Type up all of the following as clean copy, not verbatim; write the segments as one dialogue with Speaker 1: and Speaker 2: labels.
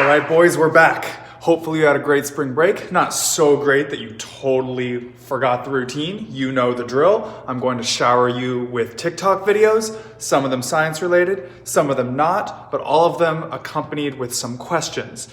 Speaker 1: right, boys, we're back. Hopefully you had a great spring break. Not so great that you totally forgot the routine. You know the drill. I'm going to shower you with TikTok videos, some of them science related, some of them not, but all of them accompanied with some questions.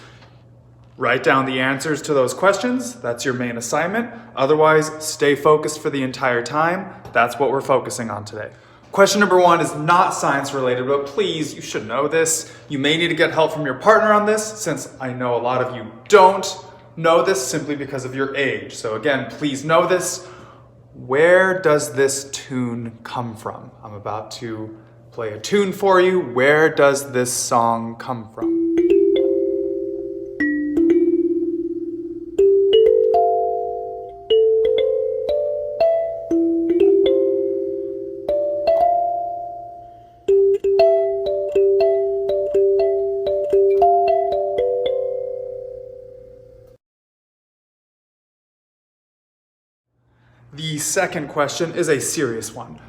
Speaker 1: Write down the answers to those questions. That's your main assignment. Otherwise, stay focused for the entire time. That's what we're focusing on today. Question number 1 is not science related, but please, you should know this. You may need to get help from your partner on this, since I know a lot of you don't know this simply because of your age. So again, please know this. Where does this tune come from? I'm about to play a tune for you. Where does this song come from? The second question is a serious one.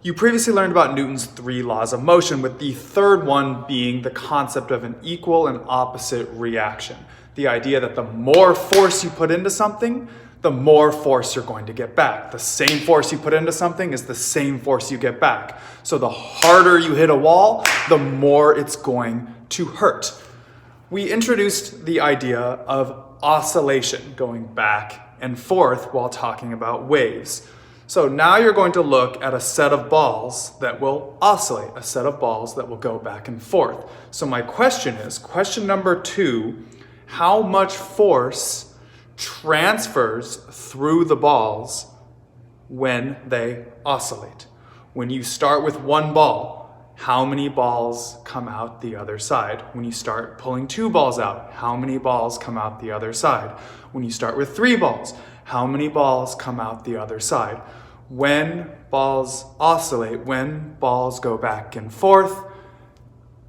Speaker 1: You previously learned about Newton's 3 laws of motion, with the third one being the concept of an equal and opposite reaction. The idea that the more force you put into something, the more force you're going to get back. The same force you put into something is the same force you get back. So the harder you hit a wall, the more it's going to hurt. We introduced the idea of oscillation, going back and forth while talking about waves. So now you're going to look at a set of balls that will oscillate, a set of balls that will go back and forth. So my question is, question number 2, how much force transfers through the balls when they oscillate? When you start with one ball, how many balls come out the other side? When you start pulling 2 balls out, how many balls come out the other side? When you start with 3 balls, how many balls come out the other side? When balls oscillate, when balls go back and forth,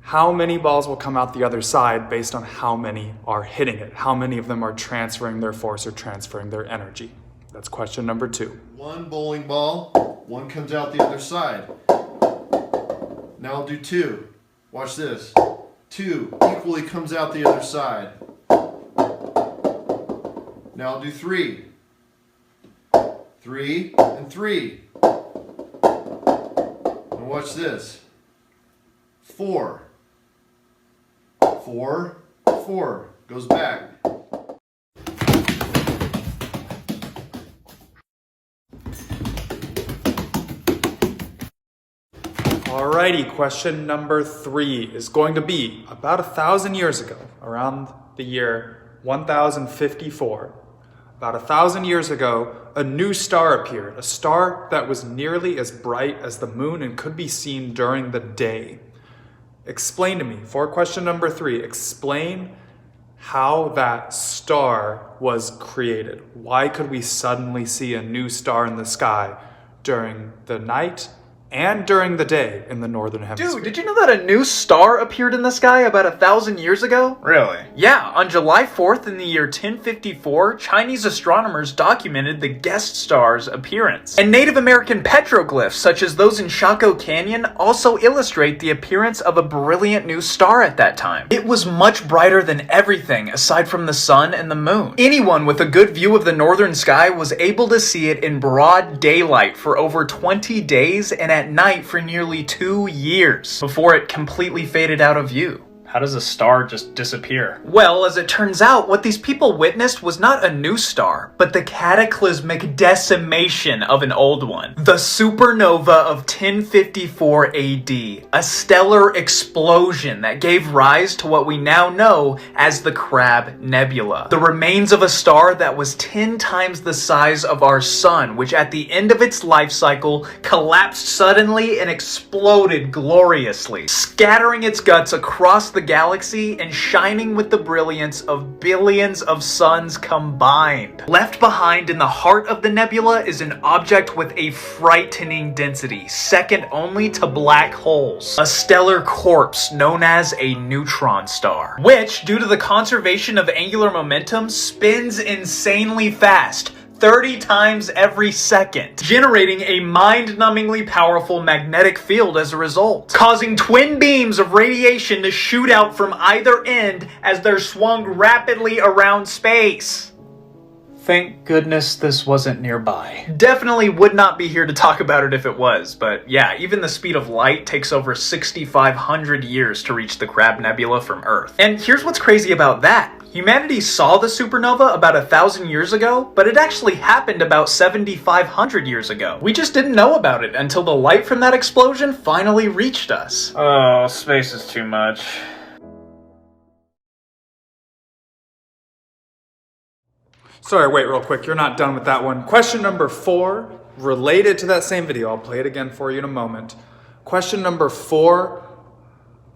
Speaker 1: how many balls will come out the other side based on how many are hitting it? How many of them are transferring their force or transferring their energy? That's question number 2.
Speaker 2: One bowling ball, one comes out the other side. Now I'll do 2. Watch this. 2 equally comes out the other side. Now I'll do 3. 3 and 3. And watch this. 4. 4, 4. Goes back.
Speaker 1: Alrighty, question number 3 is going to be about 1,000 years ago, around the year 1054. About 1,000 years ago, a new star appeared, a star that was nearly as bright as the moon and could be seen during the day. Explain to me, for question number 3, explain how that star was created. Why could we suddenly see a new star in the sky during the night and during the day in the northern hemisphere?
Speaker 3: Dude, did you know that a new star appeared in the sky about 1,000 years ago?
Speaker 4: Really?
Speaker 3: Yeah, on July 4th in the year 1054, Chinese astronomers documented the guest star's appearance. And Native American petroglyphs, such as those in Chaco Canyon, also illustrate the appearance of a brilliant new star at that time. It was much brighter than everything aside from the sun and the moon. Anyone with a good view of the northern sky was able to see it in broad daylight for over 20 days and at night for nearly 2 years before it completely faded out of view.
Speaker 4: How does a star just disappear?
Speaker 3: Well, as it turns out, what these people witnessed was not a new star, but the cataclysmic decimation of an old one. The supernova of 1054 AD, a stellar explosion that gave rise to what we now know as the Crab Nebula. The remains of a star that was 10 times the size of our sun, which at the end of its life cycle collapsed suddenly and exploded gloriously, scattering its guts across the galaxy and shining with the brilliance of billions of suns combined. Left behind in the heart of the nebula is an object with a frightening density, second only to black holes. A stellar corpse known as a neutron star, which, due to the conservation of angular momentum, spins insanely fast, 30 times every second, generating a mind-numbingly powerful magnetic field as a result, causing twin beams of radiation to shoot out from either end as they're swung rapidly around space. Thank goodness this wasn't nearby. Definitely would not be here to talk about it if it was, but yeah, even the speed of light takes over 6,500 years to reach the Crab Nebula from Earth. And here's what's crazy about that. Humanity saw the supernova about 1,000 years ago, but it actually happened about 7,500 years ago. We just didn't know about it until the light from that explosion finally reached us.
Speaker 4: Oh, space is too much.
Speaker 1: Sorry, wait real quick, you're not done with that one. Question number 4, related to that same video. I'll play it again for you in a moment. Question number 4,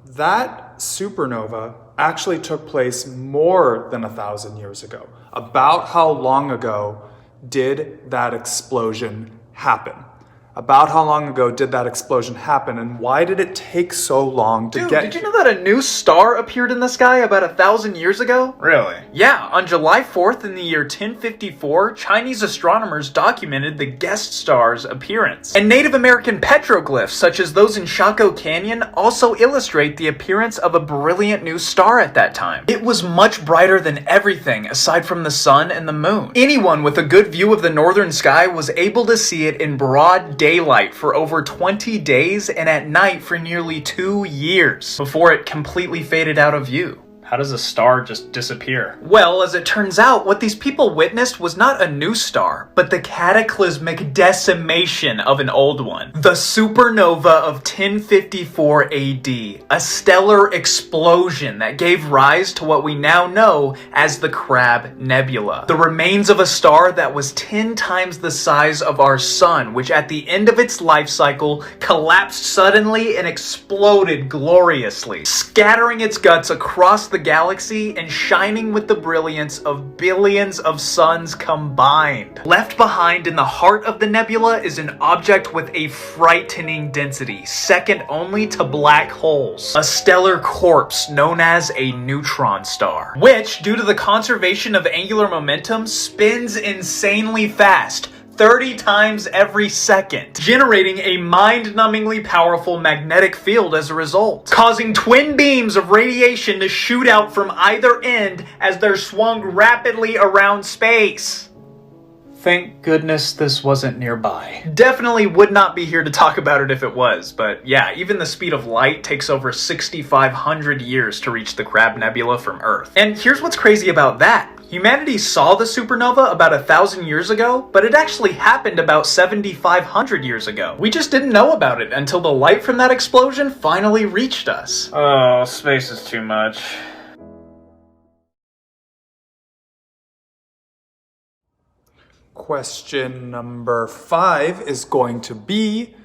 Speaker 1: that supernova actually took place more than 1,000 years ago. About how long ago did that explosion happen? About how long ago did that explosion happen, and why did it take so long to get
Speaker 3: Did you know that a new star appeared in the sky about 1,000 years ago?
Speaker 4: Really?
Speaker 3: Yeah, on July 4th in the year 1054, Chinese astronomers documented the guest star's appearance. And Native American petroglyphs, such as those in Chaco Canyon, also illustrate the appearance of a brilliant new star at that time. It was much brighter than everything aside from the sun and the moon. Anyone with a good view of the northern sky was able to see it in broad daylight for over 20 days and at night for nearly 2 years before it completely faded out of view.
Speaker 4: How does a star just disappear?
Speaker 3: Well, as it turns out, what these people witnessed was not a new star, but the cataclysmic decimation of an old one. The supernova of 1054 AD, a stellar explosion that gave rise to what we now know as the Crab Nebula. The remains of a star that was 10 times the size of our sun, which at the end of its life cycle collapsed suddenly and exploded gloriously, scattering its guts across the galaxy and shining with the brilliance of billions of suns combined. Left behind in the heart of the nebula is an object with a frightening density, second only to black holes. A stellar corpse known as a neutron star, which, due to the conservation of angular momentum, spins insanely fast, 30 times every second, generating a mind-numbingly powerful magnetic field as a result, causing twin beams of radiation to shoot out from either end as they're swung rapidly around space. Thank goodness this wasn't nearby. Definitely would not be here to talk about it if it was, but yeah, even the speed of light takes over 6,500 years to reach the Crab Nebula from Earth. And here's what's crazy about that. Humanity saw the supernova about 1,000 years ago, but it actually happened about 7,500 years ago. We just didn't know about it until the light from that explosion finally reached us.
Speaker 4: Oh, space is too much.
Speaker 1: Question number 5 is going to be,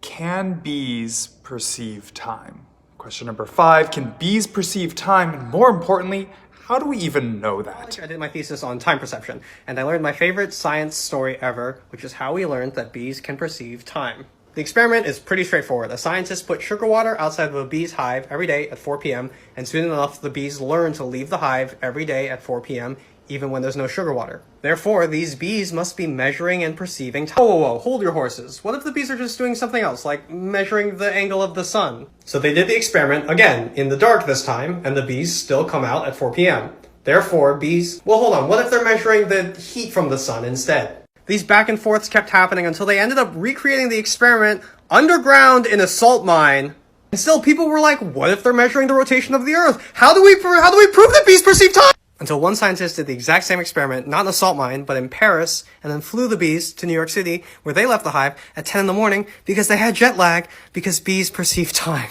Speaker 1: can bees perceive time? Question number 5, can bees perceive time? And more importantly, how do we even know that?
Speaker 5: I did my thesis on time perception, and I learned my favorite science story ever, which is how we learned that bees can perceive time. The experiment is pretty straightforward. A scientist put sugar water outside of a bee's hive every day at 4 p.m., and soon enough the bees learn to leave the hive every day at 4 p.m., even when there's no sugar water. Therefore, these bees must be measuring and perceiving time. Whoa, hold your horses. What if the bees are just doing something else, like measuring the angle of the sun? So they did the experiment, again, in the dark this time, and the bees still come out at 4 p.m. Therefore, bees... Well, hold on, what if they're measuring the heat from the sun instead? These back and forths kept happening until they ended up recreating the experiment underground in a salt mine. And still, people were like, what if they're measuring the rotation of the Earth? How do we prove that bees perceive time? Until one scientist did the exact same experiment, not in a salt mine, but in Paris, and then flew the bees to New York City, where they left the hive at 10 in the morning because they had jet lag, because bees perceive time.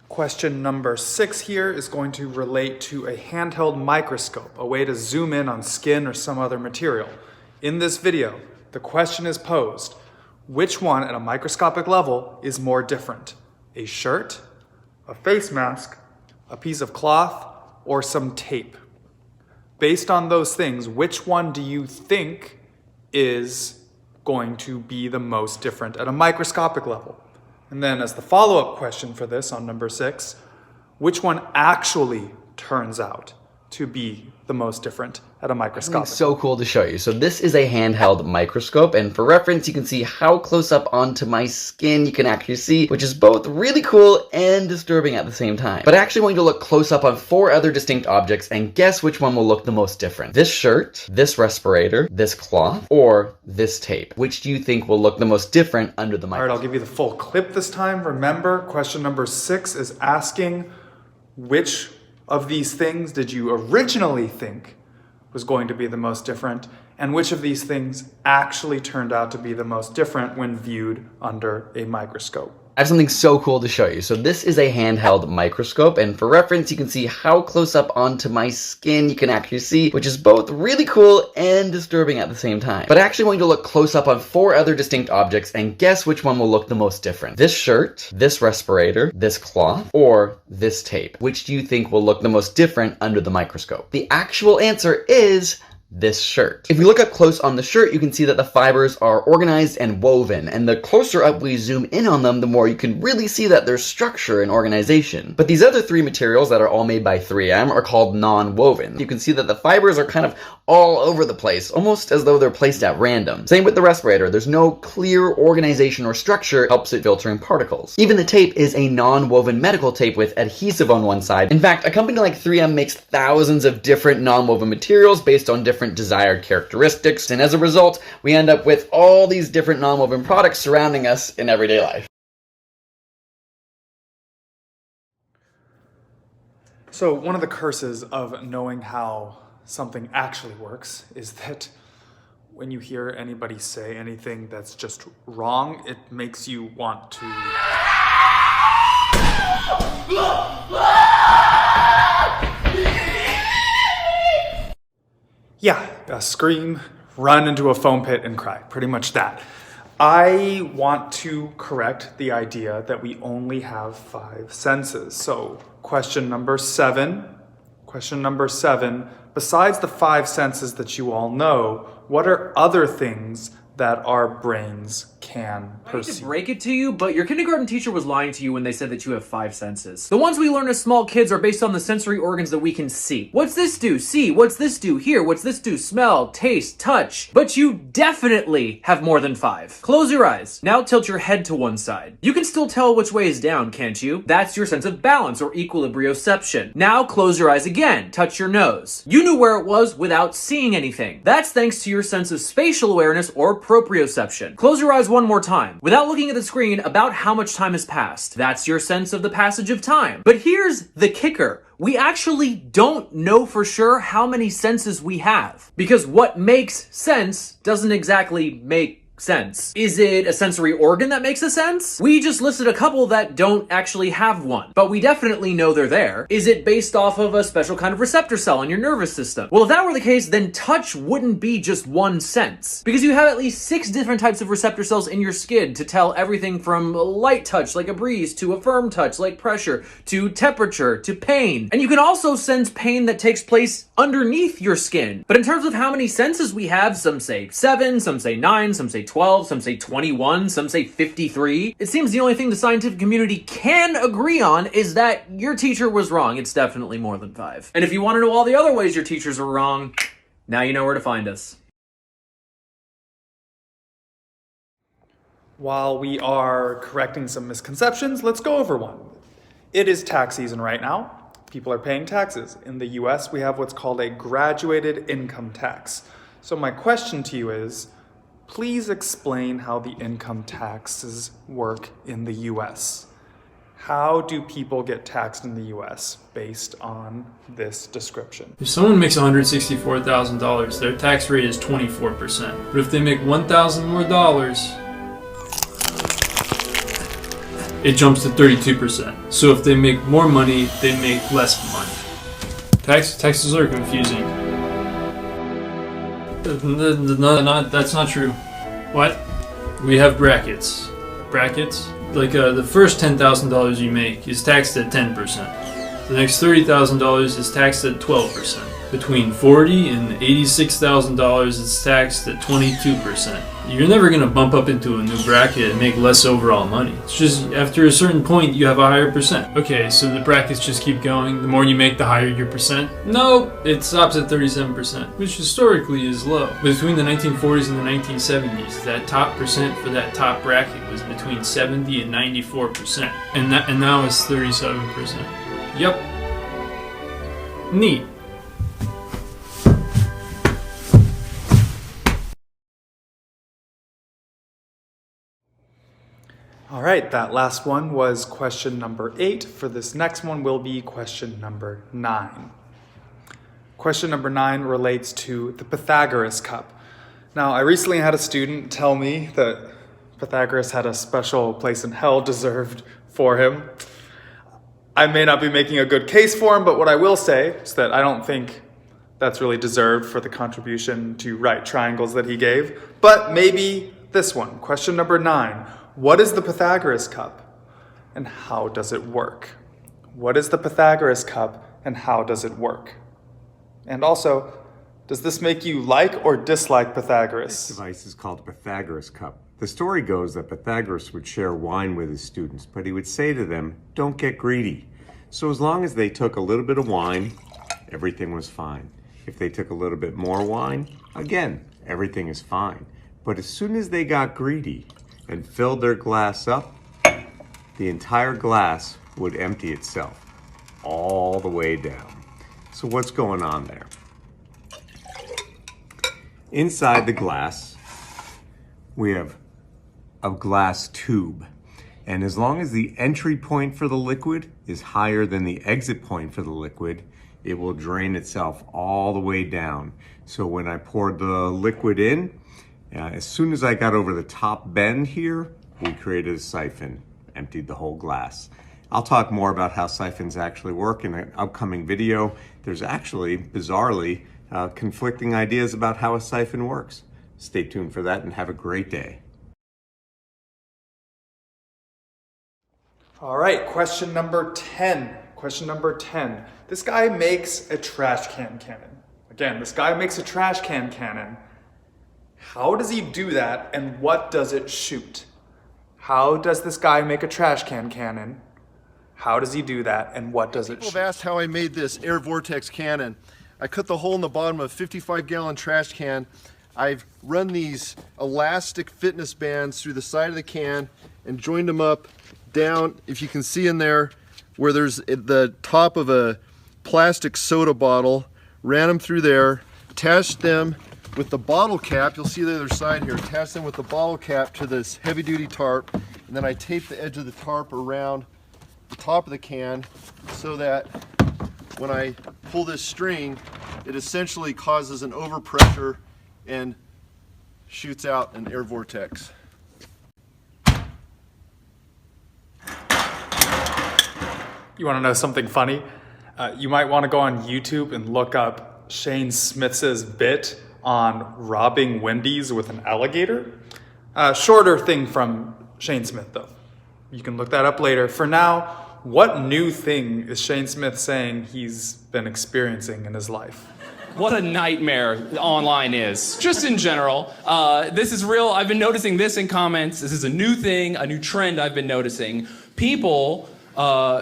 Speaker 1: Question number 6 here is going to relate to a handheld microscope, a way to zoom in on skin or some other material. In this video, the question is posed, which one at a microscopic level is more different? A shirt, a face mask, a piece of cloth, or some tape? Based on those things, which one do you think is going to be the most different at a microscopic level? And then as the follow-up question for this on number 6, which one actually turns out to be the most different at a microscopic
Speaker 6: Something so cool to show you. So this is a handheld microscope, and for reference, you can see how close up onto my skin you can actually see, which is both really cool and disturbing at the same time. But I actually want you to look close up on 4 other distinct objects and guess which one will look the most different. This shirt, this respirator, this cloth, or this tape. Which do you think will look the most different under the
Speaker 1: All right,
Speaker 6: microscope?
Speaker 1: I'll give you the full clip this time. Remember, question number 6 is asking which of these things did you originally think was going to be the most different, and which of these things actually turned out to be the most different when viewed under a microscope.
Speaker 6: I have something so cool to show you. So this is a handheld microscope, and for reference, you can see how close up onto my skin you can actually see, which is both really cool and disturbing at the same time. But I actually want you to look close up on 4 other distinct objects and guess which one will look the most different. This shirt, this respirator, this cloth, or this tape. Which do you think will look the most different under the microscope? The actual answer is this shirt. If we look up close on the shirt, you can see that the fibers are organized and woven, and the closer up we zoom in on them, the more you can really see that there's structure and organization. But these other 3 materials that are all made by 3M are called non-woven. You can see that the fibers are kind of all over the place, almost as though they're placed at random. Same with the respirator. There's no clear organization or structure that helps it filtering particles. Even the tape is a non-woven medical tape with adhesive on one side. In fact, a company like 3M makes thousands of different non-woven materials based on different desired characteristics, and as a result, we end up with all these different non-woven products surrounding us in everyday life.
Speaker 1: So one of the curses of knowing how something actually works is that when you hear anybody say anything that's just wrong, it makes you want to scream, run into a foam pit and cry. Pretty much that. I want to correct the idea that we only have 5 senses. So question number 7, besides the 5 senses that you all know, what are other things that our brains can
Speaker 7: I hate to
Speaker 1: perceive?
Speaker 7: break it to you, but your kindergarten teacher was lying to you when they said that you have 5 senses. The ones we learn as small kids are based on the sensory organs that we can see. What's this do? See. What's this do? Hear. What's this do? Smell, taste, touch. But you definitely have more than 5. Close your eyes. Now tilt your head to one side. You can still tell which way is down, can't you? That's your sense of balance or equilibrioception. Now close your eyes again. Touch your nose. You knew where it was without seeing anything. That's thanks to your sense of spatial awareness or proprioception. Close your eyes one more time, without looking at the screen, about how much time has passed. That's your sense of the passage of time. But here's the kicker. We actually don't know for sure how many senses we have, because what makes sense doesn't exactly make sense. Is it a sensory organ that makes a sense? We just listed a couple that don't actually have one, but we definitely know they're there. Is it based off of a special kind of receptor cell in your nervous system? Well, if that were the case, then touch wouldn't be just one sense, because you have at least 6 different types of receptor cells in your skin to tell everything from light touch, like a breeze, to a firm touch, like pressure, to temperature, to pain. And you can also sense pain that takes place underneath your skin. But in terms of how many senses we have, some say 7, some say 9, some say 12, some say 21, some say 53. It seems the only thing the scientific community can agree on is that your teacher was wrong. It's definitely more than 5. And if you want to know all the other ways your teachers were wrong, now you know where to find us.
Speaker 1: While we are correcting some misconceptions, let's go over one. It is tax season right now. People are paying taxes. In the US, we have what's called a graduated income tax. So my question to you is, please explain how the income taxes work in the US. How do people get taxed in the US based on this description?
Speaker 8: If someone makes $164,000, their tax rate is 24%. But if they make $1,000 more dollars, it jumps to 32%. So if they make more money, they make less money. Taxes are confusing. That's not true. What? We have brackets. Brackets? Like the first $10,000 you make is taxed at 10%. The next $30,000 is taxed at 12%. Between $40,000 and $86,000 it's taxed at 22%. You're never going to bump up into a new bracket and make less overall money. It's just after a certain point you have a higher percent. Okay, so the brackets just keep going. The more you make, the higher your percent. No, it stops at 37%, which historically is low. Between the 1940s and the 1970s, that top percent for that top bracket was between 70 and 94%. And now it's 37%. Yep. Neat.
Speaker 1: All right, that last one was question number 8. For this next one will be question number 9. Question number 9 relates to the Pythagoras Cup. Now, I recently had a student tell me that Pythagoras had a special place in hell deserved for him. I may not be making a good case for him, but what I will say is that I don't think that's really deserved for the contribution to right triangles that he gave. But maybe this one, question number 9. What is the Pythagoras Cup and how does it work? What is the Pythagoras Cup and how does it work? And also, does this make you like or dislike Pythagoras?
Speaker 9: This device is called the Pythagoras Cup. The story goes that Pythagoras would share wine with his students, but he would say to them, don't get greedy. So as long as they took a little bit of wine, everything was fine. If they took a little bit more wine, again, everything is fine. But as soon as they got greedy and filled their glass up, the entire glass would empty itself all the way down. So what's going on there? Inside the glass, we have a glass tube. And as long as the entry point for the liquid is higher than the exit point for the liquid, it will drain itself all the way down. So when I poured the liquid in, as soon as I got over the top bend here, we created a siphon, emptied the whole glass. I'll talk more about how siphons actually work in an upcoming video. There's actually, bizarrely, conflicting ideas about how a siphon works. Stay tuned for that and have a great day.
Speaker 1: All right, question number 10. Question number 10. This guy makes a trash can cannon. Again, this guy makes a trash can cannon. How does he do that and what does it shoot? How does this guy make a trash can cannon? How does he do that and what does it
Speaker 2: People
Speaker 1: shoot?
Speaker 2: have asked how I made this air vortex cannon. I cut the hole in the bottom of a 55-gallon trash can. I've run these elastic fitness bands through the side of the can and joined them up down, if you can see in there, where there's the top of a plastic soda bottle, ran them through there, attached them with the bottle cap, you'll see the other side here, attached them with the bottle cap to this heavy-duty tarp, and then I taped the edge of the tarp around the top of the can so that when I pull this string, it essentially causes an overpressure and shoots out an air vortex.
Speaker 1: You want to know something funny? You might want to go on YouTube and look up Shane Smith's bit on robbing Wendy's with an alligator. Shorter thing from Shane Smith though. You can look that up later. For now, what new thing is Shane Smith saying he's been experiencing in his life?
Speaker 10: What a nightmare online is. Just in general, this is real. I've been noticing this in comments. This is a new thing, a new trend I've been noticing. People,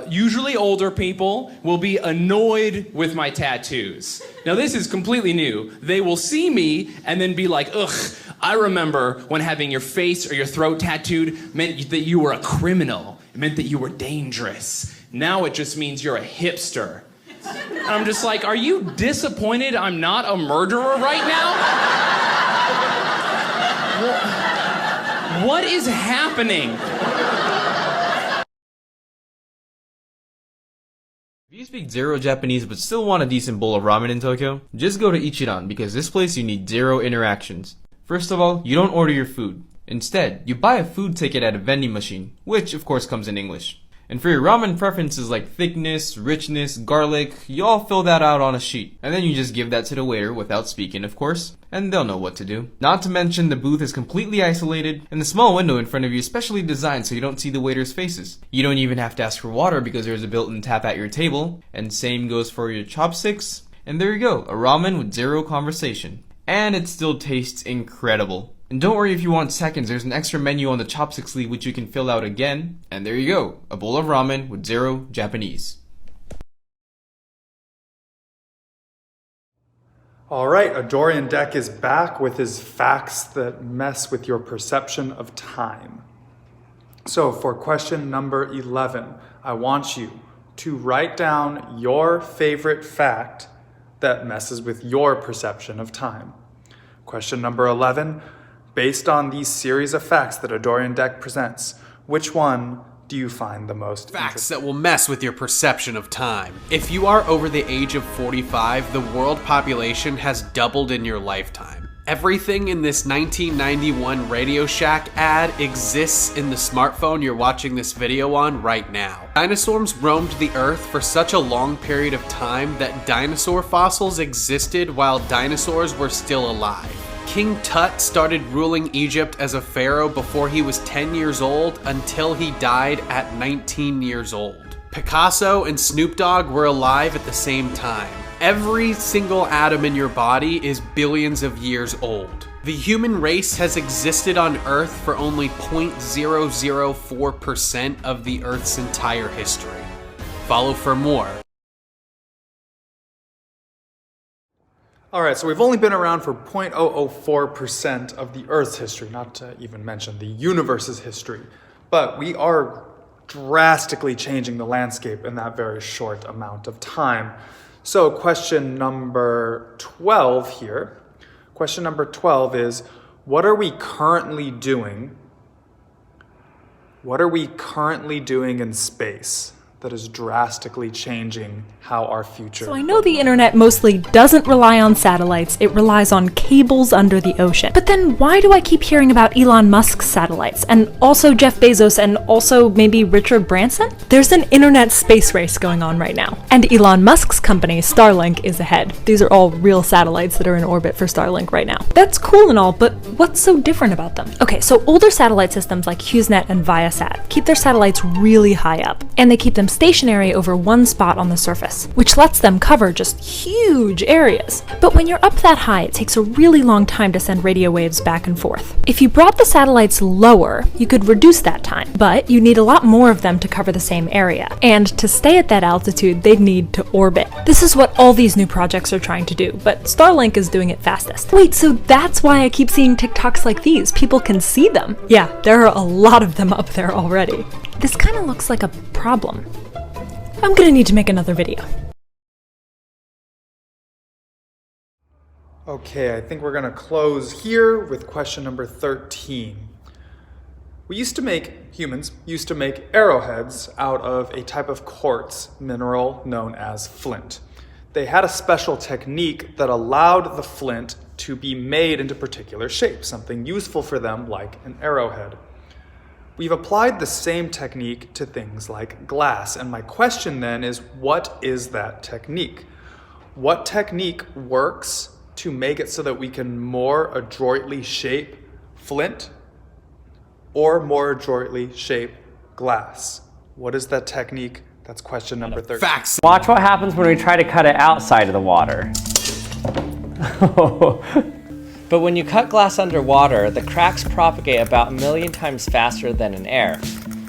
Speaker 10: usually older people, will be annoyed with my tattoos. Now this is completely new. They will see me and then be like, ugh, I remember when having your face or your throat tattooed meant that you were a criminal. It meant that you were dangerous. Now it just means you're a hipster. And I'm just like, are you disappointed I'm not a murderer right now? What is happening?
Speaker 11: If you speak zero Japanese but still want a decent bowl of ramen in Tokyo, just go to Ichiran because this place you need zero interactions. First of all, you don't order your food. Instead, you buy a food ticket at a vending machine, which of course comes in English. And for your ramen preferences like thickness, richness, garlic, you all fill that out on a sheet. And then you just give that to the waiter without speaking, of course, and they'll know what to do. Not to mention the booth is completely isolated, and the small window in front of you is specially designed so you don't see the waiter's faces. You don't even have to ask for water because there's a built-in tap at your table, and same goes for your chopsticks. And there you go, a ramen with zero conversation. And it still tastes incredible. And don't worry if you want seconds, there's an extra menu on the chopstick sleeve which you can fill out again. And there you go, a bowl of ramen with zero Japanese.
Speaker 1: All right, Adorian Deck is back with his facts that mess with your perception of time. So for question number 11, I want you to write down your favorite fact that messes with your perception of time. Question number 11, based on these series of facts that Adorian Deck presents, which one do you find the most
Speaker 12: Facts that will mess with your perception of time. If you are over the age of 45, the world population has doubled in your lifetime. Everything in this 1991 Radio Shack ad exists in the smartphone you're watching this video on right now. Dinosaurs roamed the earth for such a long period of time that dinosaur fossils existed while dinosaurs were still alive. King Tut started ruling Egypt as a pharaoh before he was 10 years old until he died at 19 years old. Picasso and Snoop Dogg were alive at the same time. Every single atom in your body is billions of years old. The human race has existed on Earth for only 0.004% of the Earth's entire history. Follow for more.
Speaker 1: All right, so we've only been around for 0.004% of the Earth's history, not to even mention the universe's history. But we are drastically changing the landscape in that very short amount of time. So question number 12 here. Question number 12 is, what are we currently doing? What are we currently doing in space that is drastically changing how our future...
Speaker 13: So I know the internet mostly doesn't rely on satellites, it relies on cables under the ocean. But then why do I keep hearing about Elon Musk's satellites, and also Jeff Bezos, and also maybe Richard Branson? There's an internet space race going on right now, and Elon Musk's company, Starlink, is ahead. These are all real satellites that are in orbit for Starlink right now. That's cool and all, but what's so different about them? Okay, so older satellite systems like HughesNet and Viasat keep their satellites really high up, and they keep them stationary over one spot on the surface, which lets them cover just huge areas. But when you're up that high, it takes a really long time to send radio waves back and forth. If you brought the satellites lower, you could reduce that time, but you need a lot more of them to cover the same area. And to stay at that altitude, they'd need to orbit. This is what all these new projects are trying to do, but Starlink is doing it fastest. Wait, so that's why I keep seeing TikToks like these. People can see them. Yeah, there are a lot of them up there already. This kind of looks like a problem. I'm gonna need to make another video.
Speaker 1: Okay, I think we're gonna close here with question number 13. Humans used to make arrowheads out of a type of quartz mineral known as flint. They had a special technique that allowed the flint to be made into particular shapes, something useful for them like an arrowhead. We've applied the same technique to things like glass, and my question then is, what is that technique? What technique works to make it so that we can more adroitly shape flint or more adroitly shape glass? What is that technique? That's question number 13.
Speaker 12: Facts.
Speaker 14: Watch what happens when we try to cut it outside of the water. But when you cut glass underwater, the cracks propagate about 1 million times faster than in air.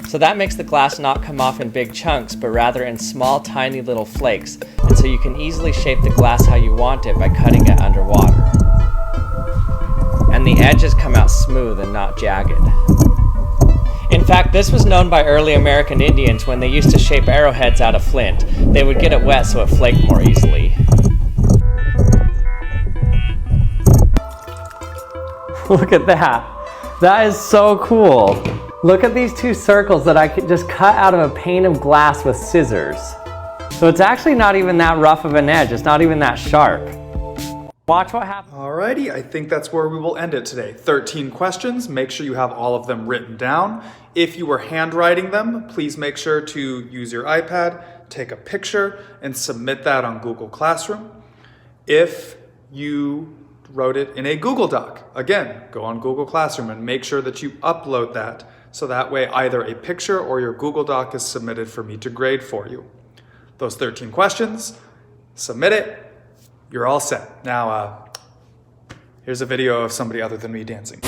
Speaker 14: So that makes the glass not come off in big chunks, but rather in small, tiny little flakes. And so you can easily shape the glass how you want it by cutting it underwater. And the edges come out smooth and not jagged. In fact, this was known by early American Indians when they used to shape arrowheads out of flint. They would get it wet so it flaked more easily. Look at that. That is so cool. Look at these two circles that I could just cut out of a pane of glass with scissors. So it's actually not even that rough of an edge. It's not even that sharp. Watch what happens.
Speaker 1: Alrighty, I think that's where we will end it today. 13 questions. Make sure you have all of them written down. If you were handwriting them, please make sure to use your iPad, take a picture, and submit that on Google Classroom. If you wrote it in a Google Doc, again, go on Google Classroom and make sure that you upload that, so that way either a picture or your Google Doc is submitted for me to grade for you. Those 13 questions, submit it, You're all set. Now, here's a video of somebody other than me dancing.